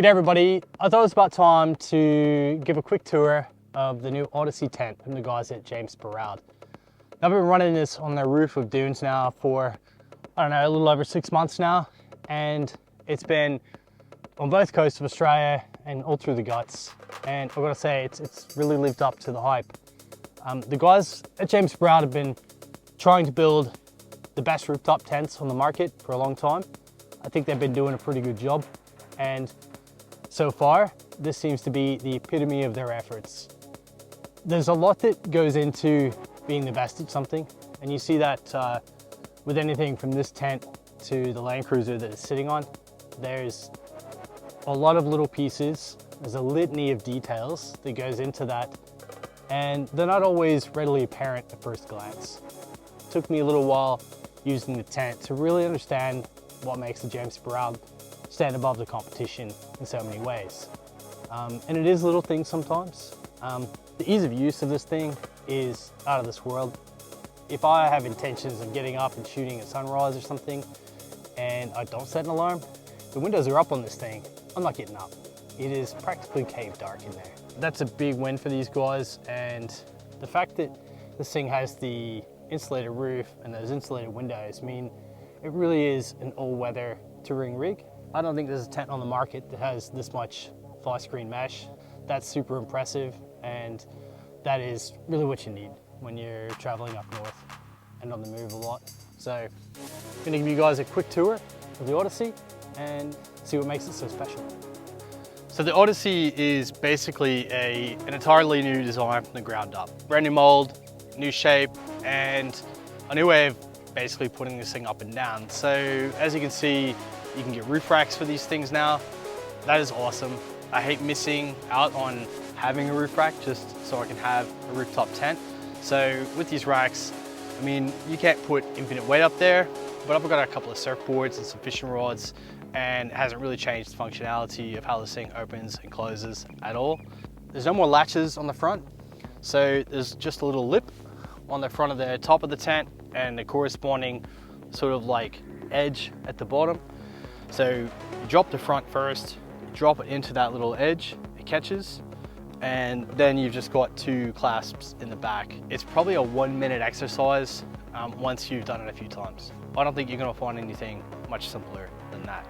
G'day everybody, I thought it was about time to give a quick tour of the new Odyssey tent from the guys at James Baroud. I've been running this on the roof of dunes now for, I don't know, a little over 6 months now, and it's been on both coasts of Australia and all through the guts, and I've got to say it's really lived up to the hype. The guys at James Baroud have been trying to build the best rooftop tents on the market for a long time. I think they've been doing a pretty good job, and so far, this seems to be the epitome of their efforts. There's a lot that goes into being the best at something, and you see that with anything from this tent to the Land Cruiser that it's sitting on. There's a lot of little pieces, there's a litany of details that goes into that, and they're not always readily apparent at first glance. It took me a little while using the tent to really understand what makes the James Baroud stand above the competition in so many ways. And it is little things sometimes. The ease of use of this thing is out of this world. If I have intentions of getting up and shooting at sunrise or something, and I don't set an alarm, the windows are up on this thing, I'm not getting up. It is practically cave dark in there. That's a big win for these guys, and the fact that this thing has the insulated roof and those insulated windows mean it really is an all-weather touring rig. I don't think there's a tent on the market that has this much fly screen mesh. That's super impressive, and that is really what you need when you're traveling up north and on the move a lot. So I'm gonna give you guys a quick tour of the Odyssey and see what makes it so special. So the Odyssey is basically an entirely new design from the ground up. Brand new mold, new shape, and a new way of basically putting this thing up and down. So as you can see, you can get roof racks for these things now. That is awesome. I hate missing out on having a roof rack just so I can have a rooftop tent. So with these racks, I mean, you can't put infinite weight up there, but I've got a couple of surfboards and some fishing rods, and it hasn't really changed the functionality of how this thing opens and closes at all. There's no more latches on the front, so there's just a little lip on the front of the top of the tent and the corresponding sort of like edge at the bottom. So you drop the front first, you drop it into that little edge, it catches, and then you've just got two clasps in the back. It's probably a 1 minute exercise once you've done it a few times. I don't think you're gonna find anything much simpler than that.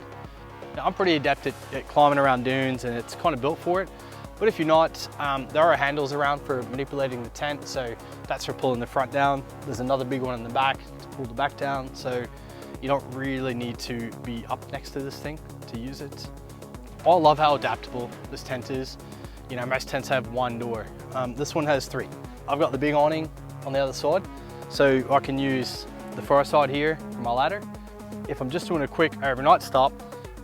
Now, I'm pretty adept at climbing around dunes, and it's kind of built for it. But if you're not, there are handles around for manipulating the tent, so that's for pulling the front down. There's another big one in the back to pull the back down, so you don't really need to be up next to this thing to use it. I love how adaptable this tent is. You know, most tents have one door. This one has three. I've got the big awning on the other side, so I can use the far side here for my ladder. If I'm just doing a quick overnight stop,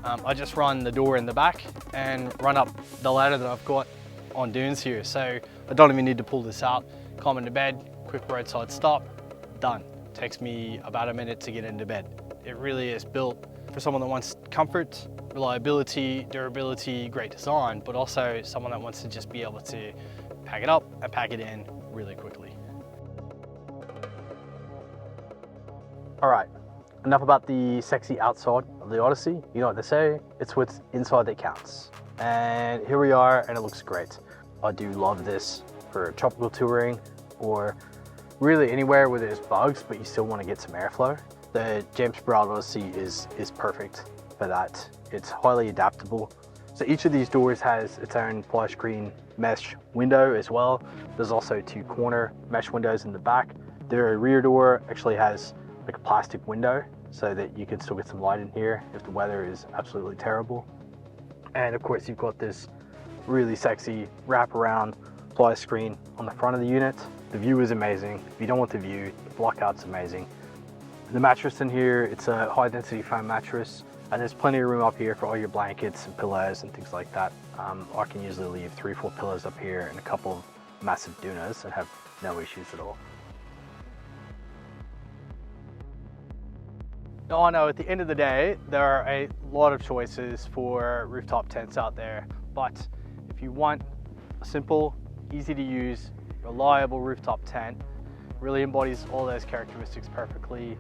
I just run the door in the back and run up the ladder that I've got on dunes here. So I don't even need to pull this out. Climb into bed, quick roadside stop, done. Takes me about a minute to get into bed. It really is built for someone that wants comfort, reliability, durability, great design, but also someone that wants to just be able to pack it up and pack it in really quickly. All right, enough about the sexy outside of the Odyssey. You know what they say, it's what's inside that counts. And here we are, and it looks great. I do love this for tropical touring, or really anywhere where there's bugs, but you still want to get some airflow. The James Baroud Odyssey is perfect for that. It's highly adaptable. So each of these doors has its own fly screen mesh window as well. There's also two corner mesh windows in the back. The rear door actually has like a plastic window so that you can still get some light in here if the weather is absolutely terrible. And of course, you've got this really sexy wraparound fly screen on the front of the unit. The view is amazing. If you don't want the view, the blockout's amazing. The mattress in here, it's a high density foam mattress, and there's plenty of room up here for all your blankets and pillows and things like that. I can usually leave 3 or 4 pillows up here and a couple of massive dunas and have no issues at all. Now I know at the end of the day, there are a lot of choices for rooftop tents out there, but if you want a simple, easy to use, reliable rooftop tent, really embodies all those characteristics perfectly.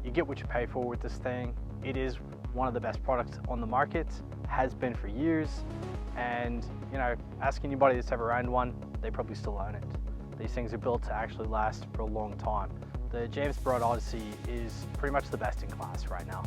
You get what you pay for with this thing. It is one of the best products on the market. has been for years, and you know, ask anybody that's ever owned one, they probably still own it. These things are built to actually last for a long time. The James Baroud Odyssey is pretty much the best in class right now.